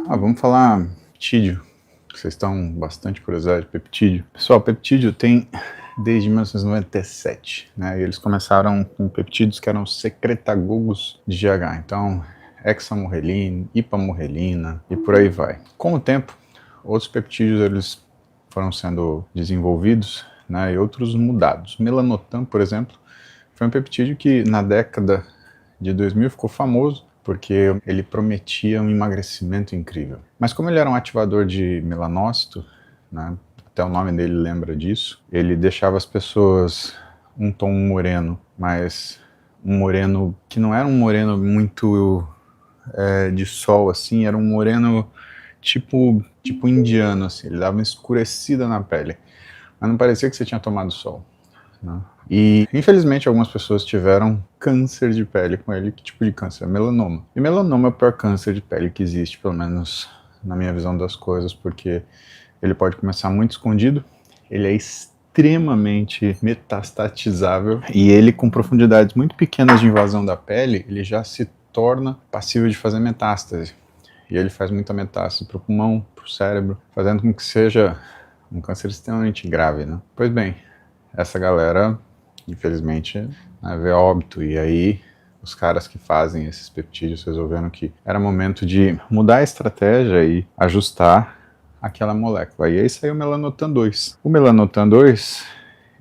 Vamos falar peptídeo. Vocês estão bastante curiosidade de peptídeo. Pessoal, peptídeo tem desde 1997, né? E eles começaram com peptídeos que eram secretagogos de GH. Então, hexamorrelina, ipamorrelina e por aí vai. Com o tempo, outros peptídeos eles foram sendo desenvolvidos, né? E outros mudados. Melanotan, por exemplo, foi um peptídeo que na década de 2000 ficou famoso porque ele prometia um emagrecimento incrível. Mas como ele era um ativador de melanócito, né, até o nome dele lembra disso, ele deixava as pessoas um tom moreno, mas um moreno que não era um moreno muito de sol, assim, era um moreno tipo indiano, assim, ele dava uma escurecida na pele, mas não parecia que você tinha tomado sol, né? E, infelizmente, algumas pessoas tiveram câncer de pele com ele. Que tipo de câncer? Melanoma. E melanoma é o pior câncer de pele que existe, pelo menos na minha visão das coisas, porque ele pode começar muito escondido, ele é extremamente metastatizável, e ele, com profundidades muito pequenas de invasão da pele, ele já se torna passível de fazer metástase. E ele faz muita metástase para o pulmão, para o cérebro, fazendo com que seja um câncer extremamente grave, né? Pois bem, essa galera, infelizmente, né, vê óbito, e aí os caras que fazem esses peptídeos resolveram que era momento de mudar a estratégia e ajustar aquela molécula. E aí saiu o Melanotan 2. O Melanotan 2,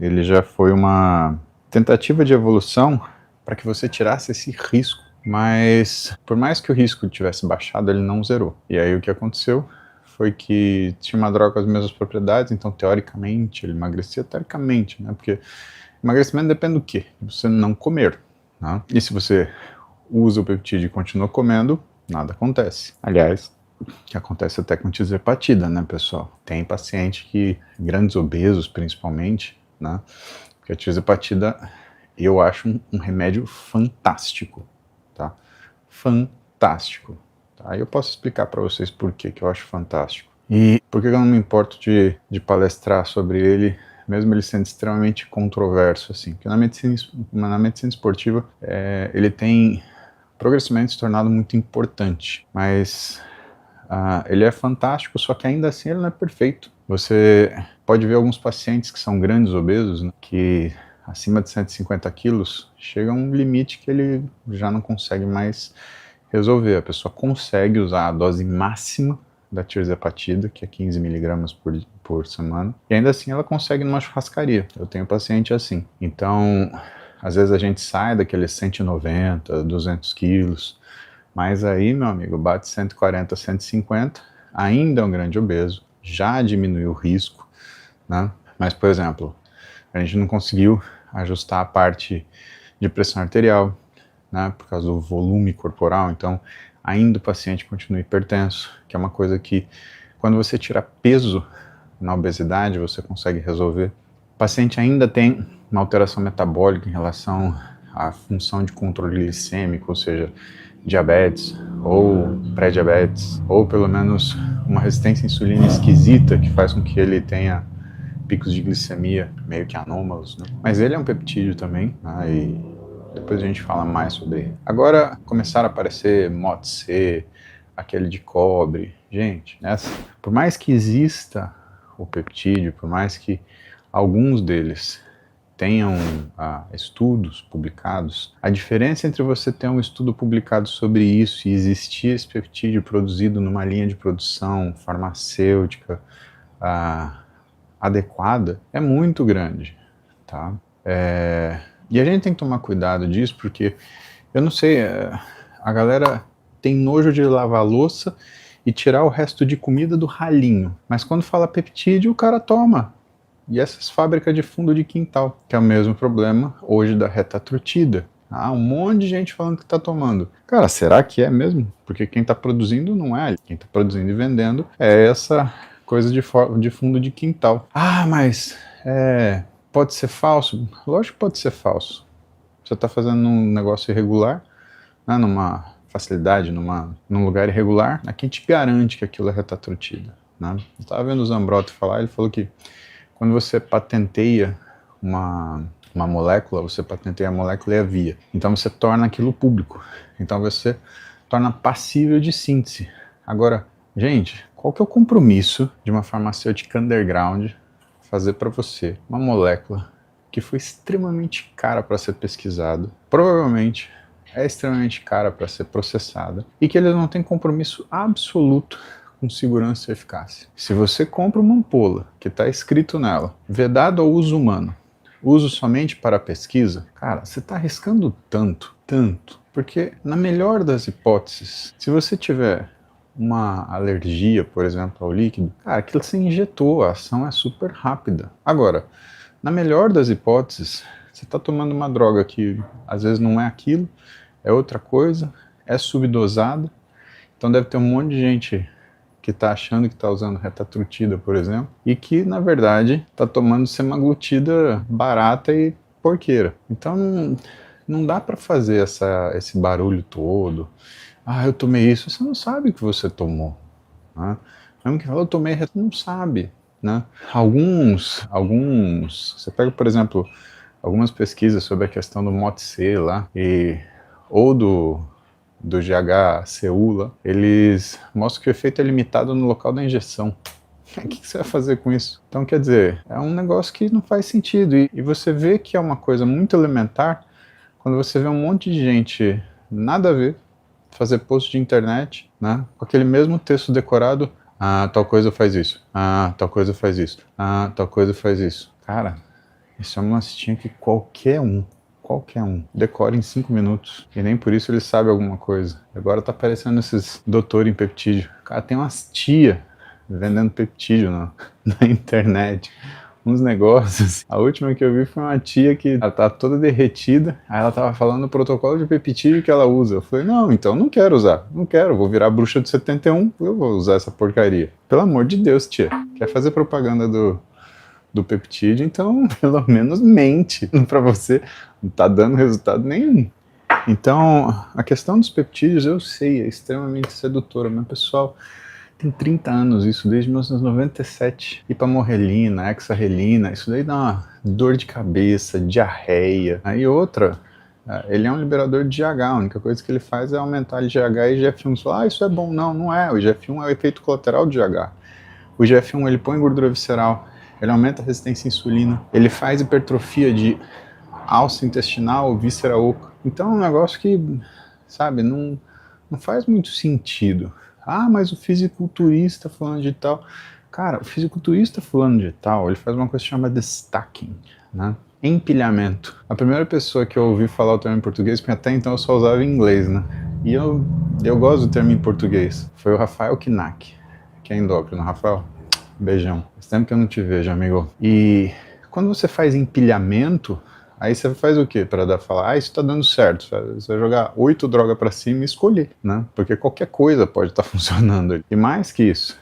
ele já foi uma tentativa de evolução para que você tirasse esse risco, mas por mais que o risco tivesse baixado, ele não zerou. E aí o que aconteceu foi que tinha uma droga com as mesmas propriedades, então teoricamente ele emagrecia, teoricamente, né? Porque emagrecimento depende do quê? De você não comer, né? E se você usa o peptídeo e continua comendo, nada acontece. Aliás, que acontece até com tirzepatida, né, pessoal? Tem paciente que, grandes obesos principalmente, né? Porque a tirzepatida eu acho um remédio fantástico, tá? Fantástico. Aí eu posso explicar para vocês por que eu acho fantástico. E por que eu não me importo de palestrar sobre ele, mesmo ele sendo extremamente controverso, assim. Porque na medicina esportiva, ele tem progressivamente se tornado muito importante, mas ele é fantástico, só que ainda assim ele não é perfeito. Você pode ver alguns pacientes que são grandes obesos, né, que acima de 150 quilos, chega a um limite que ele já não consegue mais resolver. A pessoa consegue usar a dose máxima da tirzepatida, que é 15 miligramas por semana, e ainda assim ela consegue numa churrascaria. Eu tenho paciente assim. Então, às vezes a gente sai daqueles 190, 200 quilos, mas aí, meu amigo, bate 140, 150, ainda é um grande obeso, já diminuiu o risco, né? Mas, por exemplo, a gente não conseguiu ajustar a parte de pressão arterial, né, por causa do volume corporal, então ainda o paciente continua hipertenso, que é uma coisa que quando você tira peso na obesidade você consegue resolver. O paciente ainda tem uma alteração metabólica em relação à função de controle glicêmico, ou seja, diabetes ou pré-diabetes, ou pelo menos uma resistência à insulina esquisita que faz com que ele tenha picos de glicemia meio que anômalos, né? Mas ele é um peptídeo também, né? E depois a gente fala mais sobre ele. Agora começaram a aparecer MOTS-C, aquele de cobre. Gente, por mais que exista o peptídeo, por mais que alguns deles tenham estudos publicados, a diferença entre você ter um estudo publicado sobre isso e existir esse peptídeo produzido numa linha de produção farmacêutica adequada é muito grande, tá? E a gente tem que tomar cuidado disso, porque, eu não sei, a galera tem nojo de lavar a louça e tirar o resto de comida do ralinho, mas quando fala peptídeo, o cara toma. E essas fábricas de fundo de quintal, que é o mesmo problema hoje da retatrutida. Um monte de gente falando que tá tomando. Cara, será que é mesmo? Porque quem tá produzindo não é. Quem tá produzindo e vendendo é essa coisa de fundo de quintal. Mas pode ser falso? Lógico que pode ser falso. Você está fazendo um negócio irregular, né, numa facilidade, num lugar irregular, quem te garante que aquilo é retatrutida, né? Eu estava vendo o Zambrotta falar, ele falou que quando você patenteia uma molécula, você patenteia a molécula e a via. Então você torna aquilo público. Então você torna passível de síntese. Agora, Gente, qual que é o compromisso de uma farmacêutica underground fazer para você uma molécula que foi extremamente cara para ser pesquisada, provavelmente é extremamente cara para ser processada e que ele não tem compromisso absoluto com segurança e eficácia? Se você compra uma ampola que está escrito nela, vedado ao uso humano, uso somente para pesquisa, cara, você está arriscando tanto, porque na melhor das hipóteses, se você tiver uma alergia, por exemplo, ao líquido, cara, aquilo você injetou, a ação é super rápida. Agora, na melhor das hipóteses, você está tomando uma droga que às vezes não é aquilo, é outra coisa, é subdosada, então deve ter um monte de gente que está achando que está usando retatrutida, por exemplo, e que, na verdade, está tomando semaglutida barata e porqueira. Então, não dá para fazer esse barulho todo. Ah, eu tomei isso. Você não sabe o que você tomou. Né? Mesmo que fala, eu tomei, não sabe. Né? Alguns, você pega, por exemplo, algumas pesquisas sobre a questão do MOTS-C lá, ou do GHCU lá, eles mostram que o efeito é limitado no local da injeção. O que você vai fazer com isso? Então, quer dizer, é um negócio que não faz sentido. E você vê que é uma coisa muito elementar quando você vê um monte de gente nada a ver fazer post de internet, né, com aquele mesmo texto decorado. Ah, tal coisa faz isso. Ah, tal coisa faz isso. Ah, tal coisa faz isso. Cara, isso é uma listinha que qualquer um decora em 5 minutos. E nem por isso ele sabe alguma coisa. Agora tá aparecendo esses doutor em peptídeo. Cara, tem umas tia vendendo peptídeo na internet. Uns negócios. A última que eu vi foi uma tia que ela tá toda derretida. Aí ela tava falando o protocolo de peptídeo que ela usa. Eu falei, não, então não quero usar. Não quero, vou virar bruxa de 71. Eu vou usar essa porcaria. Pelo amor de Deus, tia. Quer fazer propaganda do peptídeo, então pelo menos mente para você, não tá dando resultado nenhum. Então, a questão dos peptídeos, eu sei, é extremamente sedutora, mas pessoal, tem 30 anos isso, desde 1997. Ipamoxelina, hexarelina, isso daí dá uma dor de cabeça, diarreia. Aí outra, ele é um liberador de GH, a única coisa que ele faz é aumentar GH e IGF-1. Você fala, isso é bom. Não, não é, o IGF-1 é o efeito colateral de GH. O IGF-1 ele põe gordura visceral, ele aumenta a resistência à insulina, ele faz hipertrofia de alça intestinal, víscera oca. Então é um negócio que, sabe, não faz muito sentido. Ah, mas o fisiculturista fulano de tal. Cara, o fisiculturista fulano de tal, ele faz uma coisa chamada stacking, né? Empilhamento. A primeira pessoa que eu ouvi falar o termo em português, porque até então eu só usava em inglês, né? E eu gosto do termo em português. Foi o Rafael Kinak, que é endócrino. Rafael, beijão. Faz tempo que eu não te vejo, amigo. E quando você faz empilhamento, aí você faz o quê para falar, ah, isso tá dando certo? Você vai jogar 8 drogas para cima e escolher, né? Porque qualquer coisa pode estar funcionando ali. E mais que isso,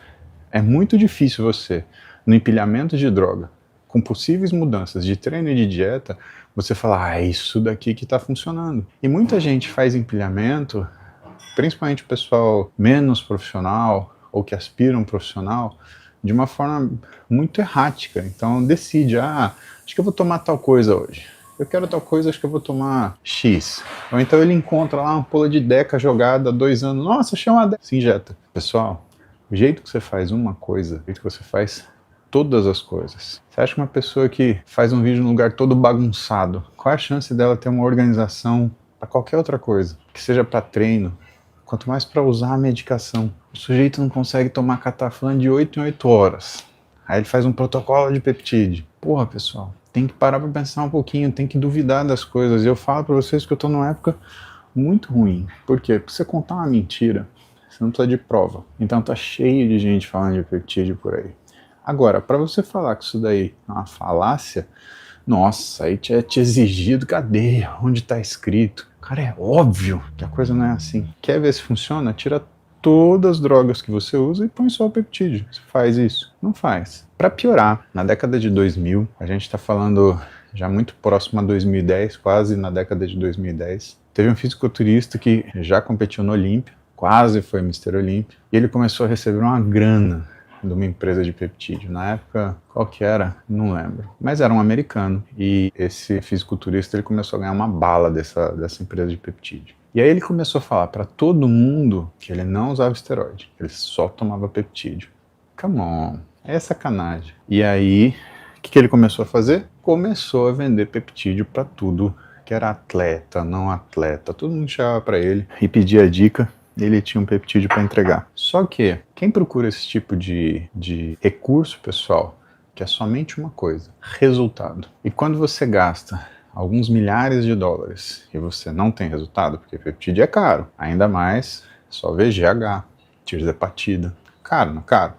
é muito difícil você, no empilhamento de droga, com possíveis mudanças de treino e de dieta, você falar, ah, é isso daqui que tá funcionando. E muita gente faz empilhamento, principalmente o pessoal menos profissional, ou que aspira um profissional, de uma forma muito errática. Então decide, ah, acho que eu vou tomar tal coisa hoje. Eu quero tal coisa, acho que eu vou tomar X. Ou então ele encontra lá uma ampola de Deca jogada há 2 anos. Nossa, achei uma Deca. Se injeta. Pessoal, o jeito que você faz uma coisa, o jeito que você faz todas as coisas. Você acha que uma pessoa que faz um vídeo num lugar todo bagunçado, qual é a chance dela ter uma organização para qualquer outra coisa? Que seja para treino, quanto mais para usar a medicação. O sujeito não consegue tomar cataflã de 8 em 8 horas. Aí ele faz um protocolo de peptídeo. Porra, pessoal, tem que parar para pensar um pouquinho, tem que duvidar das coisas. E eu falo para vocês que eu tô numa época muito ruim. Por quê? Porque você contar uma mentira, você não precisa de prova. Então tá cheio de gente falando de peptídeo por aí. Agora, para você falar que isso daí é uma falácia, nossa, aí é te exigido, cadê? Onde tá escrito? Cara, é óbvio que a coisa não é assim. Quer ver se funciona? Tira todas as drogas que você usa e põe só o peptídeo. Você faz isso? Não faz. Para piorar, na década de 2000, a gente está falando já muito próximo a 2010, quase na década de 2010, teve um fisiculturista que já competiu no Olímpia, quase foi Mr. Olímpia, e ele começou a receber uma grana de uma empresa de peptídeo. Na época, qual que era? Não lembro. Mas era um americano. E esse fisiculturista, ele começou a ganhar uma bala dessa empresa de peptídeo. E aí ele começou a falar para todo mundo que ele não usava esteroide, ele só tomava peptídeo. Come on, é sacanagem. E aí, o que ele começou a fazer? Começou a vender peptídeo para tudo que era atleta, não atleta, todo mundo chegava para ele e pedia dica. Ele tinha um peptídeo para entregar. Só que quem procura esse tipo de recurso, pessoal, que é somente uma coisa: resultado. E quando você gasta alguns milhares de dólares e você não tem resultado, porque peptídeo é caro, ainda mais só VGH, tirzepatida, caro, não é caro?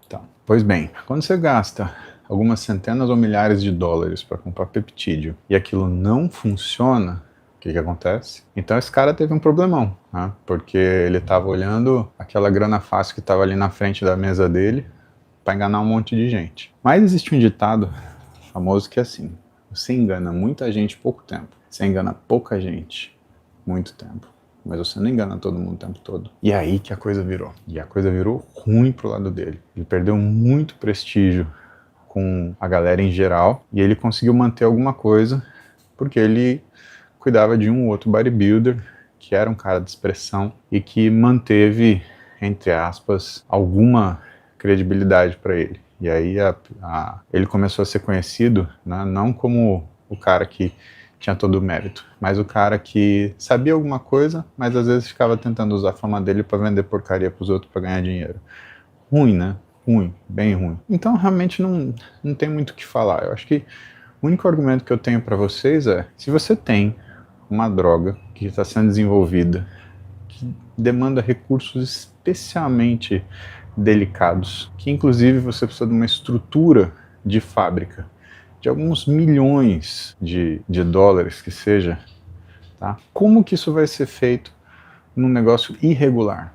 Então, pois bem, quando você gasta algumas centenas ou milhares de dólares para comprar peptídeo e aquilo não funciona, o que acontece? Então esse cara teve um problemão, né? Porque ele estava olhando aquela grana fácil que estava ali na frente da mesa dele para enganar um monte de gente. Mas existe um ditado famoso que é assim: você engana muita gente pouco tempo, você engana pouca gente muito tempo, mas você não engana todo mundo o tempo todo. E é aí que a coisa virou. E a coisa virou ruim pro lado dele. Ele perdeu muito prestígio com a galera em geral, e ele conseguiu manter alguma coisa porque ele cuidava de um outro bodybuilder que era um cara de expressão e que manteve, entre aspas, alguma credibilidade para ele. E aí ele começou a ser conhecido, né, não como o cara que tinha todo o mérito, mas o cara que sabia alguma coisa, mas às vezes ficava tentando usar a fama dele para vender porcaria para os outros para ganhar dinheiro. Ruim, né? Ruim, bem ruim. Então realmente não tem muito o que falar. Eu acho que o único argumento que eu tenho para vocês é: se você tem uma droga que está sendo desenvolvida, que demanda recursos especialmente delicados, que inclusive você precisa de uma estrutura de fábrica de alguns milhões de dólares que seja, tá? Como que isso vai ser feito num negócio irregular?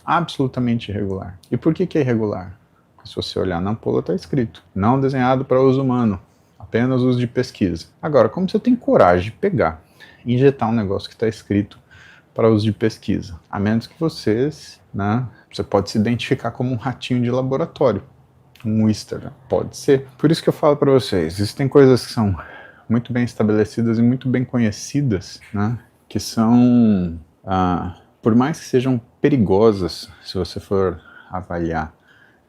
Absolutamente irregular. E por que é irregular? Se você olhar na ampola está escrito: não desenhado para uso humano, apenas uso de pesquisa. Agora, como você tem coragem de pegar e injetar um negócio que está escrito para uso de pesquisa? A menos que vocês, né, você pode se identificar como um ratinho de laboratório, um Easter, pode ser. Por isso que eu falo para vocês, existem coisas que são muito bem estabelecidas e muito bem conhecidas, né, que são, por mais que sejam perigosas, se você for avaliar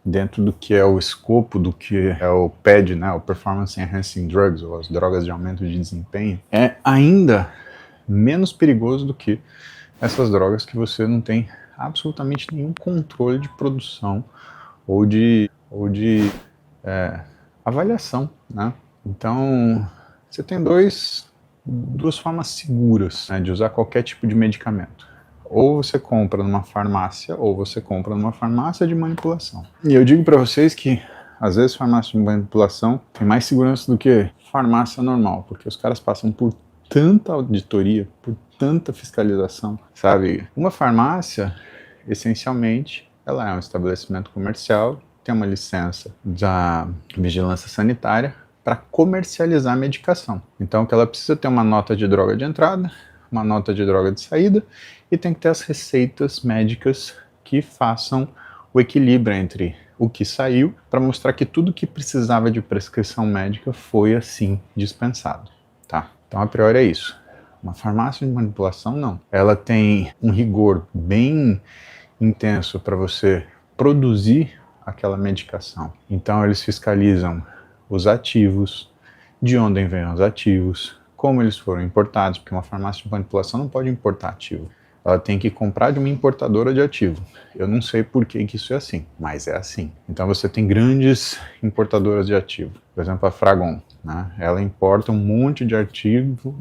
dentro do que é o escopo do que é o PED, né, o Performance Enhancing Drugs, ou as drogas de aumento de desempenho, é ainda menos perigoso do que essas drogas que você não tem absolutamente nenhum controle de produção ou de avaliação, né? Então, você tem duas formas seguras, né, de usar qualquer tipo de medicamento. Ou você compra numa farmácia, ou você compra numa farmácia de manipulação. E eu digo para vocês que, às vezes, farmácia de manipulação tem mais segurança do que farmácia normal, porque os caras passam por tanta auditoria, por tanta fiscalização, sabe? Uma farmácia, essencialmente, ela é um estabelecimento comercial, tem uma licença da vigilância sanitária para comercializar a medicação. Então, que ela precisa ter uma nota de droga de entrada, uma nota de droga de saída, e tem que ter as receitas médicas que façam o equilíbrio entre o que saiu, para mostrar que tudo que precisava de prescrição médica foi assim dispensado, tá? Então a priori é isso. Uma farmácia de manipulação não. Ela tem um rigor bem intenso para você produzir aquela medicação. Então eles fiscalizam os ativos, de onde vêm os ativos, como eles foram importados, porque uma farmácia de manipulação não pode importar ativo. Ela tem que comprar de uma importadora de ativo. Eu não sei por que isso é assim, mas é assim. Então você tem grandes importadoras de ativo. Por exemplo, a Fragon, né? Ela importa um monte de ativo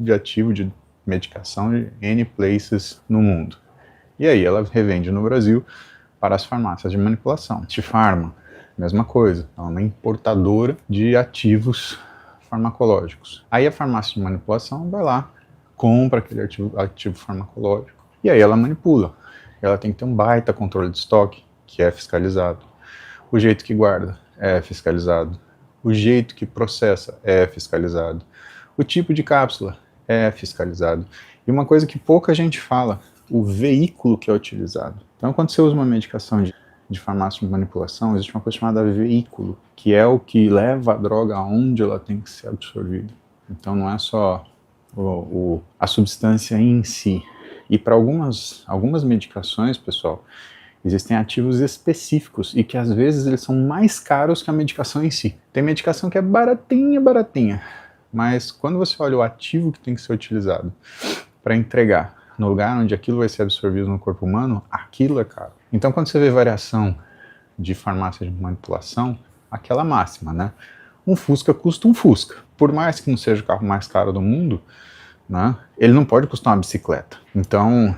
de medicação de N places no mundo. E aí ela revende no Brasil para as farmácias de manipulação. T-Pharma, mesma coisa. Ela é uma importadora de ativos farmacológicos. Aí a farmácia de manipulação vai lá, compra aquele ativo farmacológico e aí ela manipula. Ela tem que ter um baita controle de estoque, que é fiscalizado. O jeito que guarda é fiscalizado. O jeito que processa é fiscalizado. O tipo de cápsula é fiscalizado. E uma coisa que pouca gente fala: o veículo que é utilizado. Então, quando você usa uma medicação de farmácia de manipulação, existe uma coisa chamada veículo, que é o que leva a droga aonde ela tem que ser absorvida. Então, não é só a substância em si. E para algumas medicações, pessoal, existem ativos específicos e que às vezes eles são mais caros que a medicação em si. Tem medicação que é baratinha, mas quando você olha o ativo que tem que ser utilizado para entregar no lugar onde aquilo vai ser absorvido no corpo humano, aquilo é caro. Então quando você vê variação de farmácia de manipulação, aquela máxima, né? Um Fusca custa um Fusca. Por mais que não seja o carro mais caro do mundo, né, ele não pode custar uma bicicleta. Então,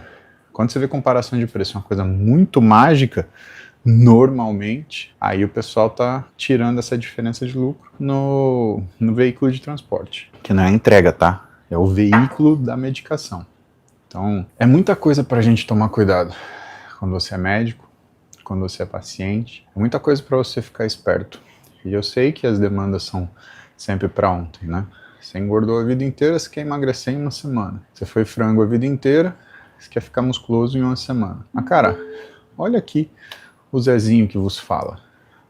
quando você vê comparação de preço, uma coisa muito mágica, normalmente, aí o pessoal tá tirando essa diferença de lucro no veículo de transporte. Que não é a entrega, tá? É o veículo da medicação. Então, é muita coisa pra gente tomar cuidado. Quando você é médico, quando você é paciente, é muita coisa para você ficar esperto. E eu sei que as demandas são sempre para ontem, né? Você engordou a vida inteira, você quer emagrecer em uma semana. Você foi frango a vida inteira, você quer ficar musculoso em uma semana. Mas cara, olha aqui o Zezinho que vos fala.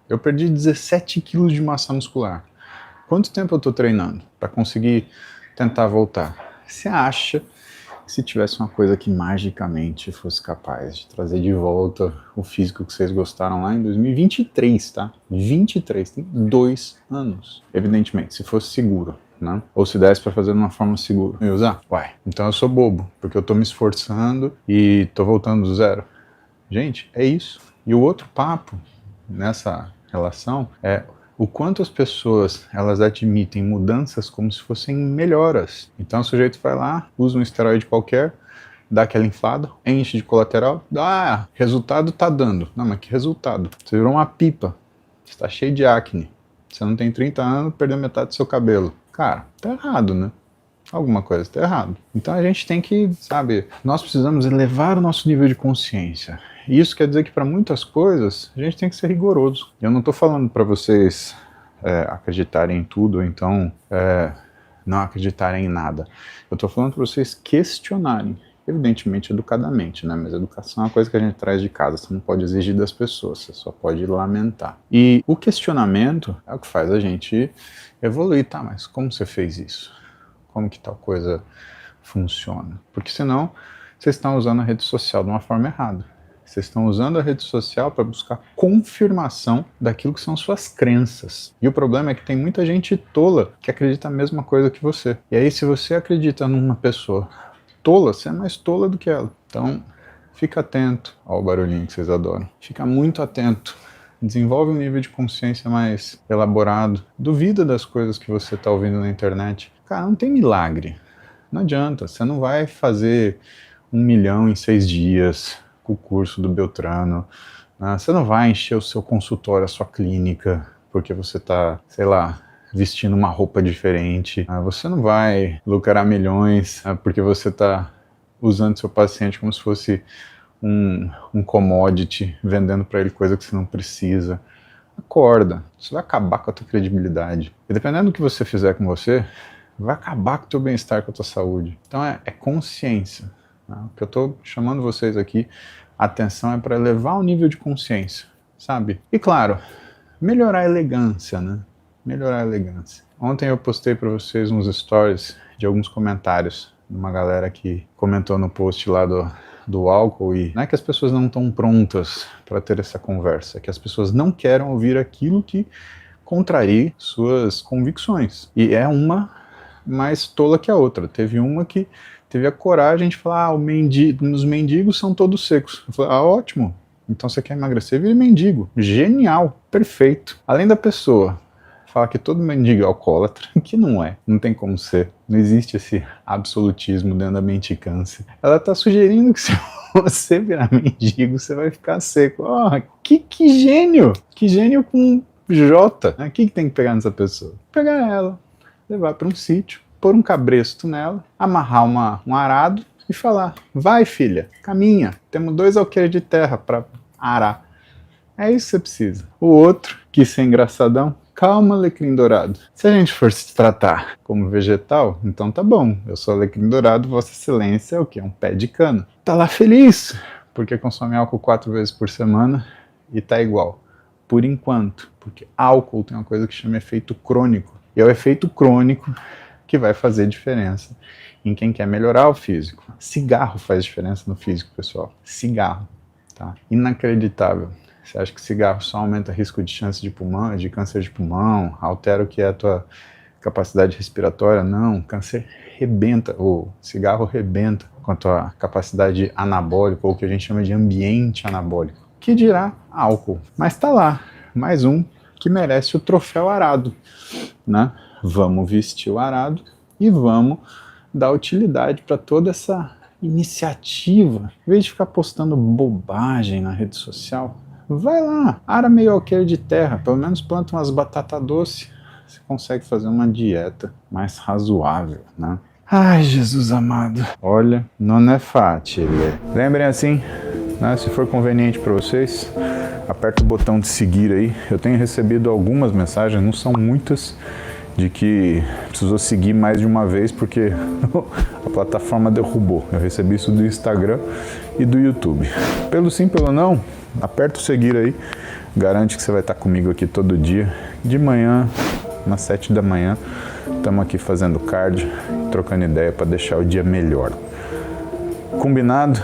Eu perdi 17 quilos de massa muscular. Quanto tempo eu tô treinando para conseguir tentar voltar? Você acha que se tivesse uma coisa que magicamente fosse capaz de trazer de volta o físico que vocês gostaram lá em 2023, tá? 23, tem 2 anos. Evidentemente, se fosse seguro, né? Ou se desse para fazer de uma forma segura. Eu ia usar? Uai, então eu sou bobo, porque eu tô me esforçando e tô voltando do zero. Gente, é isso. E o outro papo nessa relação é o quanto as pessoas elas admitem mudanças como se fossem melhoras. Então o sujeito vai lá, usa um esteroide qualquer, dá aquela inflada, enche de colateral, resultado tá dando. Não, mas que resultado? Você virou uma pipa, você tá cheio de acne, você não tem 30 anos, perdeu metade do seu cabelo. Cara, tá errado, né? Alguma coisa está errado. Então a gente tem que, sabe, nós precisamos elevar o nosso nível de consciência. E isso quer dizer que para muitas coisas a gente tem que ser rigoroso. Eu não estou falando para vocês acreditarem em tudo, ou então não acreditarem em nada. Eu estou falando para vocês questionarem. Evidentemente, educadamente, né? Mas educação é uma coisa que a gente traz de casa, você não pode exigir das pessoas, você só pode lamentar. E o questionamento é o que faz a gente evoluir, tá? Mas como você fez isso? Como que tal coisa funciona? Porque senão, vocês estão usando a rede social de uma forma errada. Vocês estão usando a rede social para buscar confirmação daquilo que são suas crenças. E o problema é que tem muita gente tola que acredita a mesma coisa que você. E aí, se você acredita numa pessoa tola, você é mais tola do que ela. Então, fica atento ao barulhinho que vocês adoram. Fica muito atento. Desenvolve um nível de consciência mais elaborado. Duvida das coisas que você está ouvindo na internet. Cara, não tem milagre. Não adianta. Você não vai fazer 1 milhão em 6 dias com o curso do Beltrano. Né? Você não vai encher o seu consultório, a sua clínica, porque você está, sei lá, vestindo uma roupa diferente. Você não vai lucrar milhões porque você está usando seu paciente como se fosse um commodity, vendendo para ele coisa que você não precisa. Acorda, isso vai acabar com a tua credibilidade. E dependendo do que você fizer com você, vai acabar com o teu bem-estar, com a tua saúde. Então é consciência. Né? O que eu estou chamando vocês aqui, a atenção é para elevar o nível de consciência, sabe? E claro, melhorar a elegância, né? Melhorar a elegância. Ontem eu postei para vocês uns stories de alguns comentários de uma galera que comentou no post lá do álcool, e não é que as pessoas não estão prontas para ter essa conversa, é que as pessoas não querem ouvir aquilo que contraria suas convicções. E é uma mais tola que a outra. Teve uma que teve a coragem de falar, os mendigos são todos secos. Eu falei, ótimo, então você quer emagrecer, vire mendigo. Genial, perfeito. Além da pessoa falar que todo mendigo é alcoólatra, que não é, não tem como ser, não existe esse absolutismo dentro da mendicância. Ela está sugerindo que se você virar mendigo, você vai ficar seco. Que gênio! Que gênio com J. O que tem que pegar nessa pessoa? Pegar ela, levar para um sítio, pôr um cabresto nela, amarrar um arado e falar, vai filha, caminha, temos 2 alqueires de terra para arar. É isso que você precisa. O outro, que ser engraçadão, calma, alecrim dourado. Se a gente for se tratar como vegetal, então tá bom. Eu sou alecrim dourado, Vossa Excelência é o quê? Um pé de cana. Tá lá feliz, porque consome álcool 4 vezes por semana e tá igual. Por enquanto, porque álcool tem uma coisa que chama efeito crônico. E é o efeito crônico que vai fazer diferença em quem quer melhorar o físico. Cigarro faz diferença no físico, pessoal. Cigarro, tá? Inacreditável. Você acha que cigarro só aumenta risco de chance de pulmão, de câncer de pulmão, altera o que é a tua capacidade respiratória? Não, câncer rebenta, o cigarro rebenta com a tua capacidade anabólica, ou o que a gente chama de ambiente anabólico. Que dirá álcool. Mas tá lá, mais um que merece o troféu arado, né? Vamos vestir o arado e vamos dar utilidade para toda essa iniciativa. Em vez de ficar postando bobagem na rede social, vai lá, ara meio alqueire de terra, pelo menos planta umas batatas doces. Você consegue fazer uma dieta mais razoável, né? Ai, Jesus amado. Olha, não é fácil. Lembrem assim, né, se for conveniente para vocês, aperta o botão de seguir aí. Eu tenho recebido algumas mensagens, não são muitas, de que precisou seguir mais de uma vez porque a plataforma derrubou. Eu recebi isso do Instagram e do YouTube. Pelo sim, pelo não, aperta o seguir aí. Garante que você vai estar comigo aqui todo dia, de manhã, às 7 da manhã. Estamos aqui fazendo cardio, trocando ideia para deixar o dia melhor. Combinado?